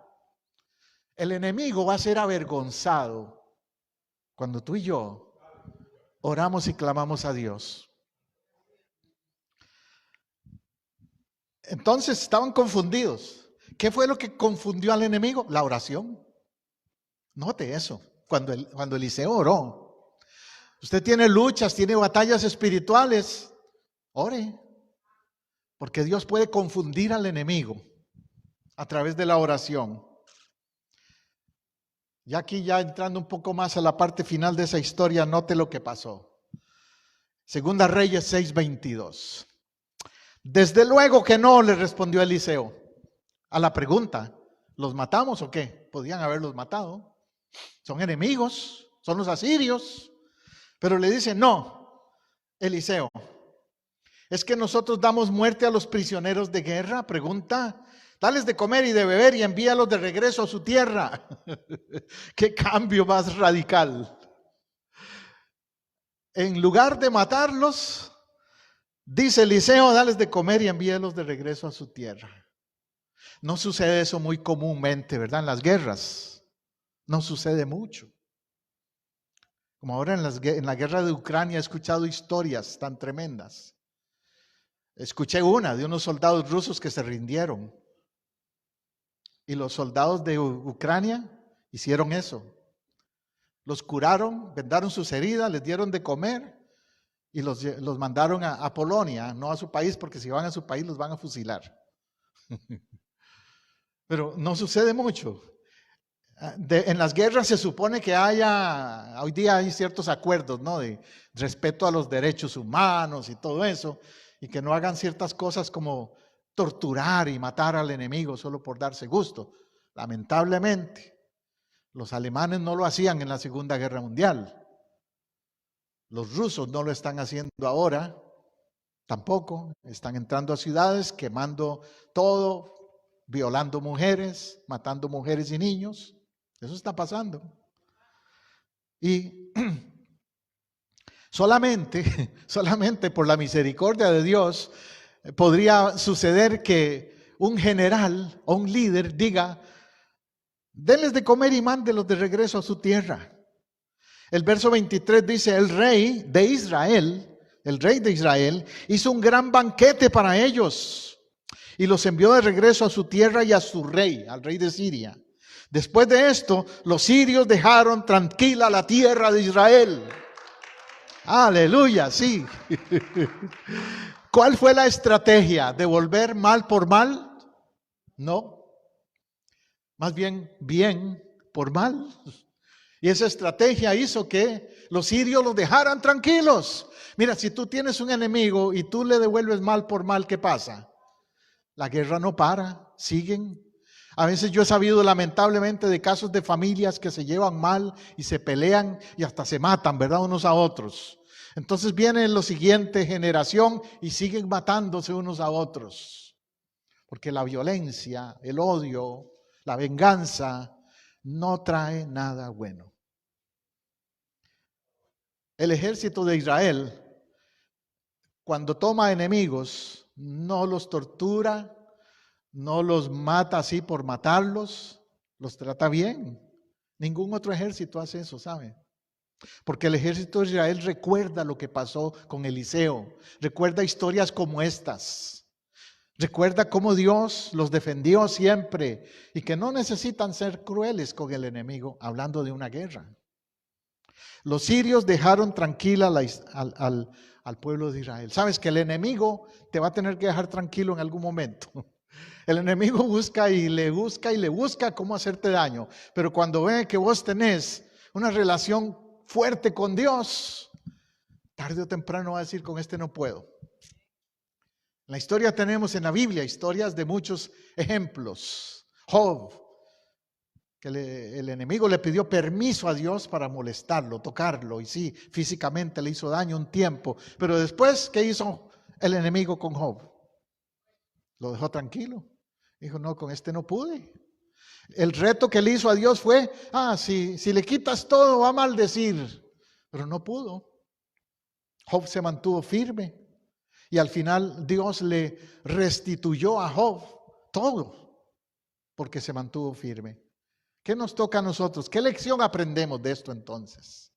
El enemigo va a ser avergonzado cuando tú y yo oramos y clamamos a Dios. Entonces estaban confundidos. ¿Qué fue lo que confundió al enemigo? La oración. Note eso. Cuando Eliseo oró. Usted tiene luchas, tiene batallas espirituales. Ore. Porque Dios puede confundir al enemigo a través de la oración. Y aquí ya entrando un poco más a la parte final de esa historia, note lo que pasó. Segunda Reyes 6:22. Desde luego que no, le respondió Eliseo a la pregunta: ¿los matamos o qué? Podían haberlos matado. Son enemigos, son los asirios. Pero le dice: no, Eliseo, ¿es que nosotros damos muerte a los prisioneros de guerra? Pregunta. Dales de comer y de beber y envíalos de regreso a su tierra. Qué cambio más radical. En lugar de matarlos, dice Eliseo: dales de comer y envíalos de regreso a su tierra. No sucede eso muy comúnmente, ¿verdad? En las guerras no sucede mucho. Como ahora en la guerra de Ucrania he escuchado historias tan tremendas. Escuché una de unos soldados rusos que se rindieron. Y los soldados de Ucrania hicieron eso. Los curaron, vendaron sus heridas, les dieron de comer y los mandaron a Polonia, no a su país, porque si van a su país los van a fusilar. Pero no sucede mucho. En las guerras se supone que hoy día hay ciertos acuerdos, ¿no? De respeto a los derechos humanos y todo eso, y que no hagan ciertas cosas como torturar y matar al enemigo solo por darse gusto. Lamentablemente, los alemanes no lo hacían en la Segunda Guerra Mundial. Los rusos no lo están haciendo ahora, tampoco. Están entrando a ciudades, quemando todo, violando mujeres, matando mujeres y niños. Eso está pasando. Y solamente por la misericordia de Dios podría suceder que un general o un líder diga: denles de comer y mándelos de regreso a su tierra. El verso 23 dice: el rey de Israel hizo un gran banquete para ellos y los envió de regreso a su tierra y a su rey, al rey de Siria. Después de esto, los sirios dejaron tranquila la tierra de Israel. Aleluya, sí. ¿Cuál fue la estrategia? ¿Devolver mal por mal? No. Más bien, bien por mal. Y esa estrategia hizo que los sirios los dejaran tranquilos. Mira, si tú tienes un enemigo y tú le devuelves mal por mal, ¿qué pasa? La guerra no para, siguen. A veces yo he sabido lamentablemente de casos de familias que se llevan mal y se pelean y hasta se matan, ¿verdad? Unos a otros. Entonces viene la siguiente generación y siguen matándose unos a otros. Porque la violencia, el odio, la venganza no trae nada bueno. El ejército de Israel, cuando toma enemigos, no los tortura, no los mata así por matarlos, los trata bien. Ningún otro ejército hace eso, ¿sabe? Porque el ejército de Israel recuerda lo que pasó con Eliseo, recuerda historias como estas, recuerda cómo Dios los defendió siempre y que no necesitan ser crueles con el enemigo, hablando de una guerra. Los sirios dejaron tranquila al pueblo de Israel. Sabes que el enemigo te va a tener que dejar tranquilo en algún momento. El enemigo busca y le busca cómo hacerte daño. Pero cuando ve que vos tenés una relación fuerte con Dios, tarde o temprano va a decir, con este no puedo. En la historia tenemos en la Biblia historias de muchos ejemplos. Job, que el enemigo le pidió permiso a Dios para molestarlo, tocarlo, y sí, físicamente le hizo daño un tiempo, pero después, ¿qué hizo el enemigo con Job? Lo dejó tranquilo. Dijo, no, con este no pude. El reto que le hizo a Dios fue, si le quitas todo va a maldecir, pero no pudo. Job se mantuvo firme y al final Dios le restituyó a Job todo porque se mantuvo firme. ¿Qué nos toca a nosotros? ¿Qué lección aprendemos de esto entonces?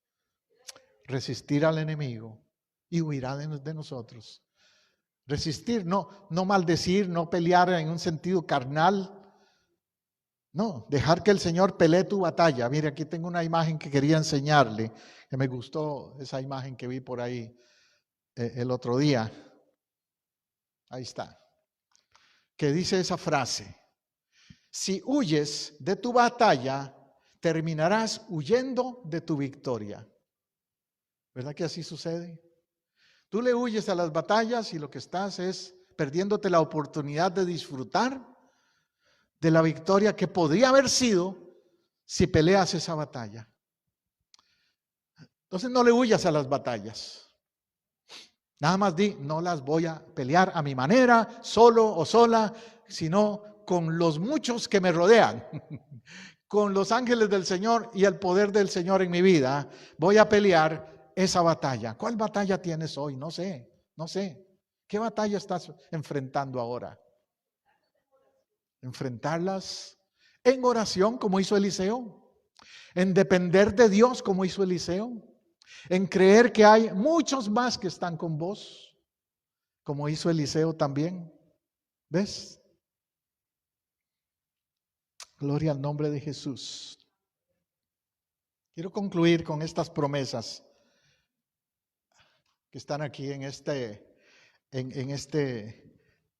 Resistir al enemigo y huirá de nosotros. Resistir, no maldecir, no pelear en un sentido carnal. No, dejar que el Señor pelee tu batalla. Mire, aquí tengo una imagen que quería enseñarle, que me gustó esa imagen que vi por ahí el otro día. Ahí está. Que dice esa frase: si huyes de tu batalla, terminarás huyendo de tu victoria. ¿Verdad que así sucede? Tú le huyes a las batallas y lo que estás es perdiéndote la oportunidad de disfrutar de la victoria que podría haber sido si peleas esa batalla. Entonces no le huyas a las batallas. Nada más di, no las voy a pelear a mi manera, solo o sola, sino con los muchos que me rodean, con los ángeles del Señor y el poder del Señor en mi vida. Voy a pelear esa batalla. ¿Cuál batalla tienes hoy? No sé. ¿Qué batalla estás enfrentando ahora? Enfrentarlas en oración, como hizo Eliseo, en depender de Dios, como hizo Eliseo, en creer que hay muchos más que están con vos, como hizo Eliseo también. ¿Ves? Gloria al nombre de Jesús. Quiero concluir con estas promesas que están aquí en este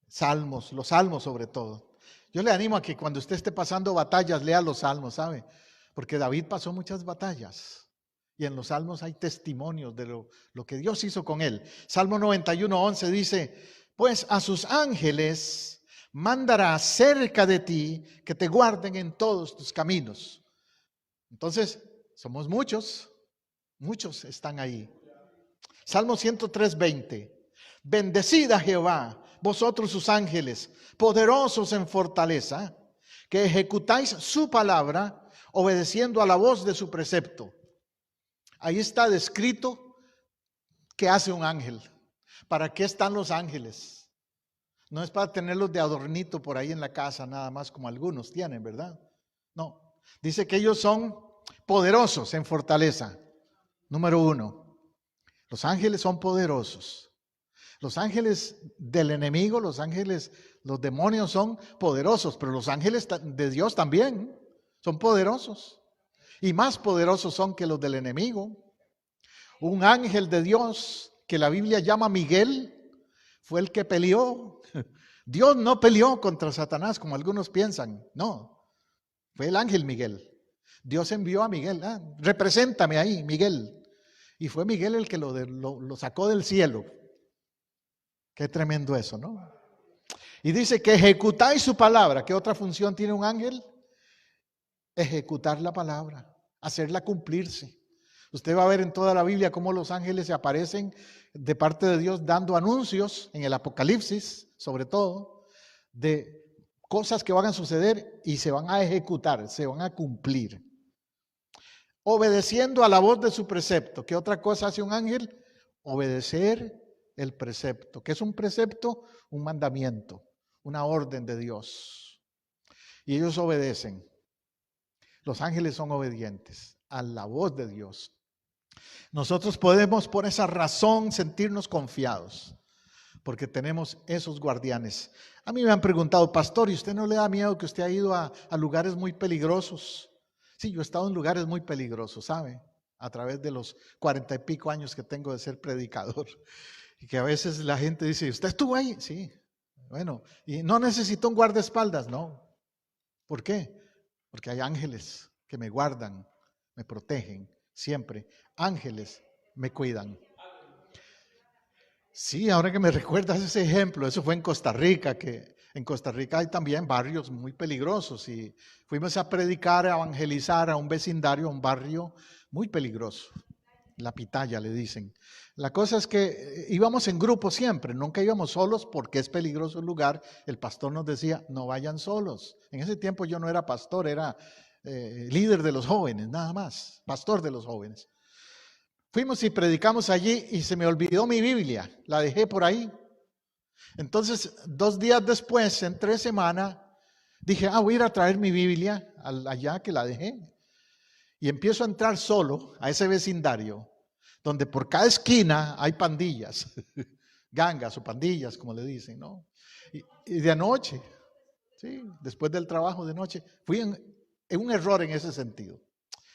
Salmos, los Salmos sobre todo. Yo le animo a que cuando usted esté pasando batallas, lea los Salmos, ¿sabe? Porque David pasó muchas batallas y en los Salmos hay testimonios de lo que Dios hizo con él. Salmo 91:11 dice, pues a sus ángeles mandará cerca de ti que te guarden en todos tus caminos. Entonces, somos muchos están ahí. Salmo 103:20. Bendecid a Jehová, vosotros sus ángeles, poderosos en fortaleza, que ejecutáis su palabra, obedeciendo a la voz de su precepto. Ahí está descrito qué hace un ángel. ¿Para qué están los ángeles? No es para tenerlos de adornito por ahí en la casa, nada más como algunos tienen, ¿verdad? No, dice que ellos son poderosos en fortaleza. Número 1. Los ángeles son poderosos. Los ángeles del enemigo, los ángeles, los demonios son poderosos, pero los ángeles de Dios también son poderosos. Y más poderosos son que los del enemigo. Un ángel de Dios que la Biblia llama Miguel fue el que peleó. Dios no peleó contra Satanás como algunos piensan, no. Fue el ángel Miguel. Dios envió a Miguel, represéntame ahí, Miguel. Y fue Miguel el que lo sacó del cielo. Qué tremendo eso, ¿no? Y dice que ejecutáis su palabra. ¿Qué otra función tiene un ángel? Ejecutar la palabra, hacerla cumplirse. Usted va a ver en toda la Biblia cómo los ángeles se aparecen de parte de Dios dando anuncios, en el Apocalipsis sobre todo, de cosas que van a suceder y se van a ejecutar, se van a cumplir. Obedeciendo a la voz de su precepto. ¿Qué otra cosa hace un ángel? Obedecer el precepto. ¿Qué es un precepto? Un mandamiento, una orden de Dios. Y ellos obedecen. Los ángeles son obedientes a la voz de Dios. Nosotros podemos por esa razón sentirnos confiados, porque tenemos esos guardianes. A mí me han preguntado, pastor, ¿y usted no le da miedo que usted ha ido a lugares muy peligrosos? Sí, yo he estado en lugares muy peligrosos, ¿sabe? A través de los 40 y pico años que tengo de ser predicador. Y que a veces la gente dice, ¿usted estuvo ahí? Sí. Bueno, ¿y no necesito un guardaespaldas? No. ¿Por qué? Porque hay ángeles que me guardan, me protegen, siempre. Ángeles me cuidan. Sí, ahora que me recuerdas ese ejemplo, eso fue en Costa Rica, que en Costa Rica hay también barrios muy peligrosos y fuimos a predicar, a evangelizar a un vecindario, a un barrio muy peligroso. La Pitaya le dicen. La cosa es que íbamos en grupo siempre, nunca íbamos solos porque es peligroso el lugar. El pastor nos decía, no vayan solos. En ese tiempo yo no era pastor, era líder de los jóvenes, nada más, pastor de los jóvenes. Fuimos y predicamos allí y se me olvidó mi Biblia, la dejé por ahí. Entonces, 2 días después, en 3 semanas, dije, voy a ir a traer mi Biblia allá que la dejé. Y empiezo a entrar solo a ese vecindario, donde por cada esquina hay pandillas, gangas o pandillas, como le dicen, ¿no? Y de anoche, sí, después del trabajo de noche, fui en un error en ese sentido.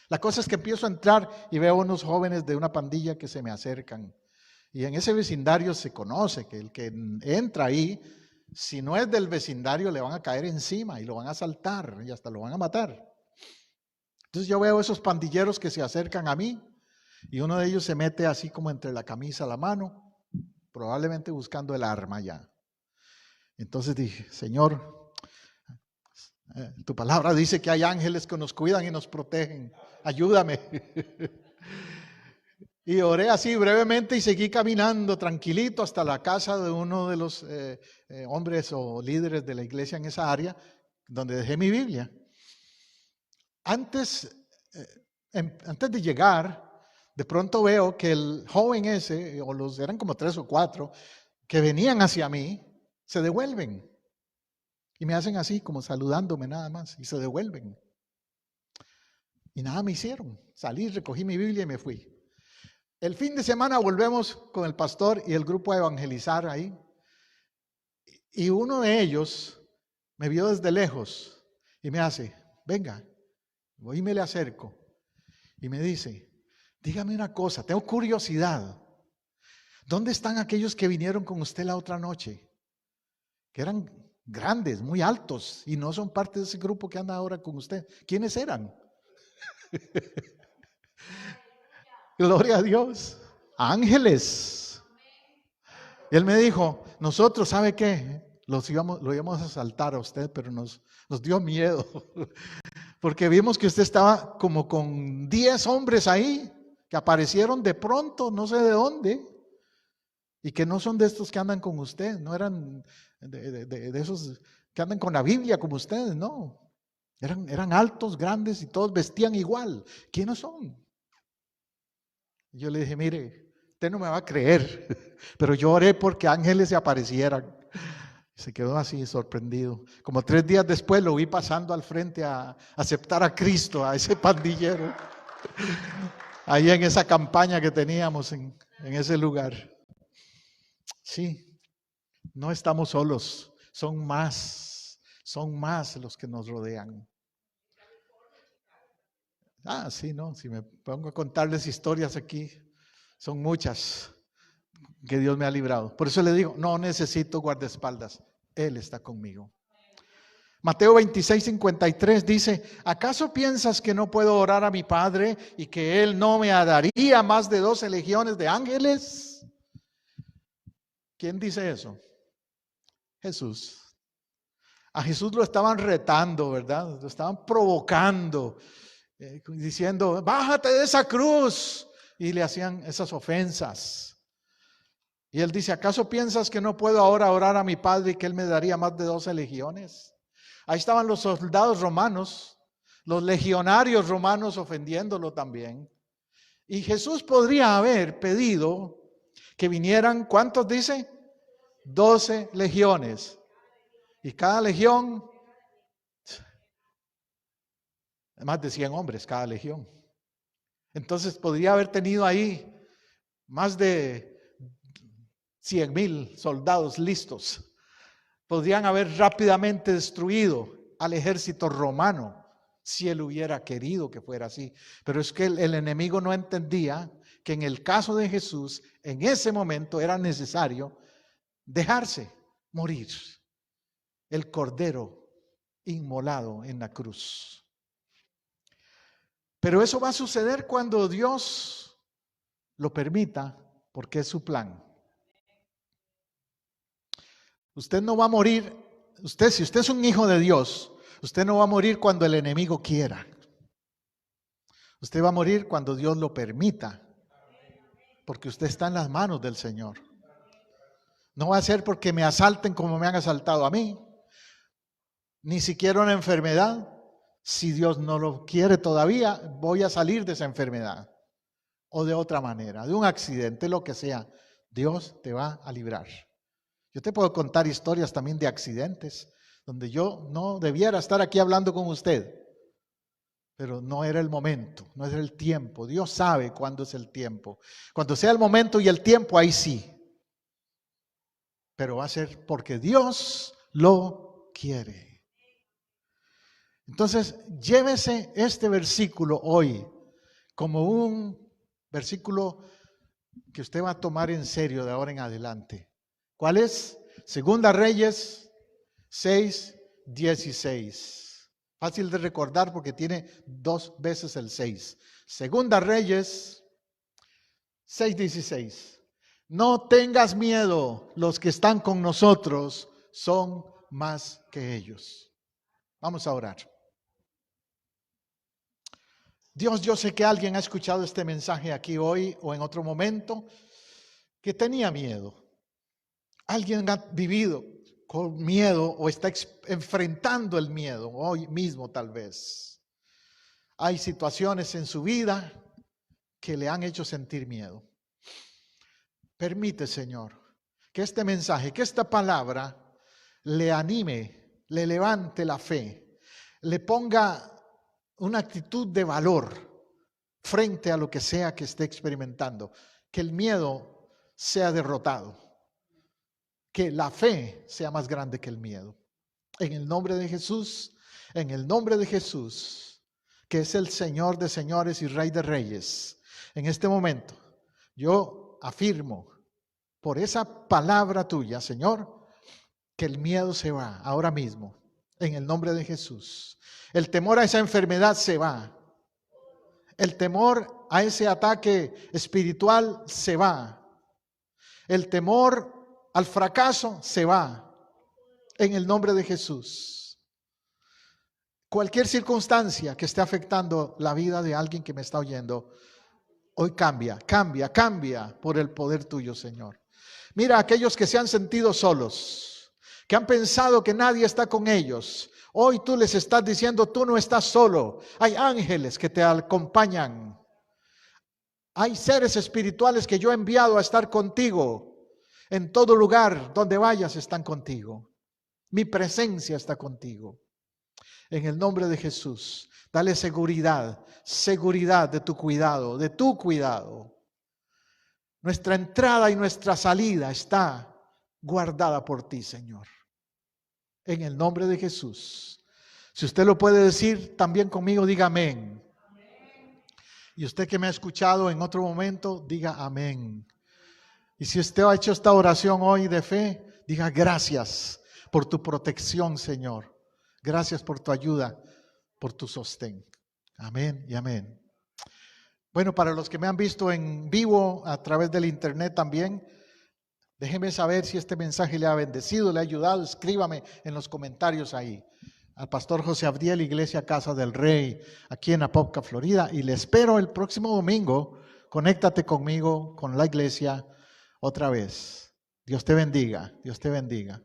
La cosa es que empiezo a entrar y veo unos jóvenes de una pandilla que se me acercan. Y en ese vecindario se conoce que el que entra ahí, si no es del vecindario, le van a caer encima y lo van a asaltar y hasta lo van a matar. Entonces yo veo esos pandilleros que se acercan a mí y uno de ellos se mete así como entre la camisa a la mano, probablemente buscando el arma ya. Entonces dije, Señor, tu palabra dice que hay ángeles que nos cuidan y nos protegen. Ayúdame. Y oré así brevemente y seguí caminando tranquilito hasta la casa de uno de los hombres o líderes de la iglesia en esa área, donde dejé mi Biblia. Antes de llegar, de pronto veo que el joven ese, eran como 3 o 4, que venían hacia mí, se devuelven. Y me hacen así, como saludándome nada más, y se devuelven. Y nada me hicieron. Salí, recogí mi Biblia y me fui. El fin de semana volvemos con el pastor y el grupo a evangelizar ahí. Y uno de ellos me vio desde lejos y me hace, venga, voy y me le acerco. Y me dice, dígame una cosa, tengo curiosidad. ¿Dónde están aquellos que vinieron con usted la otra noche? Que eran grandes, muy altos y no son parte de ese grupo que anda ahora con usted. ¿Quiénes eran? Gloria a Dios. Ángeles. Y él me dijo, nosotros, ¿sabe qué? Lo íbamos a asaltar a usted, pero nos dio miedo. Porque vimos que usted estaba como con 10 hombres ahí, que aparecieron de pronto, no sé de dónde. Y que no son de estos que andan con usted, no eran de esos que andan con la Biblia como ustedes, no. Eran altos, grandes y todos vestían igual. ¿Quiénes son? Y yo le dije, mire, usted no me va a creer, pero yo oré porque ángeles se aparecieran. Se quedó así sorprendido. Como 3 días después lo vi pasando al frente a aceptar a Cristo, a ese pandillero. Ahí en esa campaña que teníamos en ese lugar. Sí, no estamos solos, son más los que nos rodean. Sí, no, si me pongo a contarles historias aquí, son muchas que Dios me ha librado. Por eso le digo, no necesito guardaespaldas, Él está conmigo. Mateo 26:53 dice, ¿acaso piensas que no puedo orar a mi Padre y que Él no me daría más de 12 legiones de ángeles? ¿Quién dice eso? Jesús. A Jesús lo estaban retando, ¿verdad? Lo estaban provocando, diciendo, bájate de esa cruz, y le hacían esas ofensas. Y él dice, ¿acaso piensas que no puedo ahora orar a mi Padre y que Él me daría más de 12 legiones? Ahí estaban los soldados romanos, los legionarios romanos ofendiéndolo también. Y Jesús podría haber pedido que vinieran, ¿cuántos dice? 12 legiones. Y cada legión, más de 100 hombres cada legión. Entonces podría haber tenido ahí más de 100,000 soldados listos. Podrían haber rápidamente destruido al ejército romano si él hubiera querido que fuera así. Pero es que el enemigo no entendía que en el caso de Jesús, en ese momento era necesario dejarse morir. El cordero inmolado en la cruz. Pero eso va a suceder cuando Dios lo permita, porque es su plan. Usted no va a morir, si usted es un hijo de Dios, usted no va a morir cuando el enemigo quiera. Usted va a morir cuando Dios lo permita, porque usted está en las manos del Señor. No va a ser porque me asalten como me han asaltado a mí, ni siquiera una enfermedad. Si Dios no lo quiere todavía, voy a salir de esa enfermedad. O de otra manera, de un accidente, lo que sea, Dios te va a librar. Yo te puedo contar historias también de accidentes, donde yo no debiera estar aquí hablando con usted, pero no era el momento, no era el tiempo. Dios sabe cuándo es el tiempo. Cuando sea el momento y el tiempo, ahí sí. Pero va a ser porque Dios lo quiere. Entonces, llévese este versículo hoy como un versículo que usted va a tomar en serio de ahora en adelante. ¿Cuál es? Segunda Reyes 6:16. Fácil de recordar porque tiene 2 veces el 6. Segunda Reyes 6:16. No tengas miedo, los que están con nosotros son más que ellos. Vamos a orar. Dios, yo sé que alguien ha escuchado este mensaje aquí hoy o en otro momento que tenía miedo. Alguien ha vivido con miedo o está enfrentando el miedo hoy mismo tal vez. Hay situaciones en su vida que le han hecho sentir miedo. Permite, Señor, que este mensaje, que esta palabra le anime, le levante la fe, le ponga una actitud de valor frente a lo que sea que esté experimentando. Que el miedo sea derrotado. Que la fe sea más grande que el miedo. En el nombre de Jesús, que es el Señor de señores y Rey de reyes. En este momento, yo afirmo por esa palabra tuya, Señor, que el miedo se va ahora mismo. En el nombre de Jesús. El temor a esa enfermedad se va. El temor a ese ataque espiritual se va. El temor al fracaso se va. En el nombre de Jesús. Cualquier circunstancia que esté afectando la vida de alguien que me está oyendo, hoy cambia por el poder tuyo, Señor. Mira a aquellos que se han sentido solos, que han pensado que nadie está con ellos. Hoy tú les estás diciendo, tú no estás solo. Hay ángeles que te acompañan. Hay seres espirituales que yo he enviado a estar contigo. En todo lugar donde vayas están contigo. Mi presencia está contigo. En el nombre de Jesús, dale seguridad de tu cuidado. Nuestra entrada y nuestra salida está guardada por ti, Señor. En el nombre de Jesús. Si usted lo puede decir también conmigo, diga amén. Y usted que me ha escuchado en otro momento, diga amén. Y si usted ha hecho esta oración hoy de fe, diga gracias por tu protección, Señor. Gracias por tu ayuda, por tu sostén. Amén y amén. Bueno, para los que me han visto en vivo a través del internet también, déjeme saber si este mensaje le ha bendecido, le ha ayudado. Escríbame en los comentarios ahí. Al pastor José Abdiel, Iglesia Casa del Rey, aquí en Apopka, Florida. Y le espero el próximo domingo conéctate conmigo, con la iglesia, otra vez. Dios te bendiga, Dios te bendiga.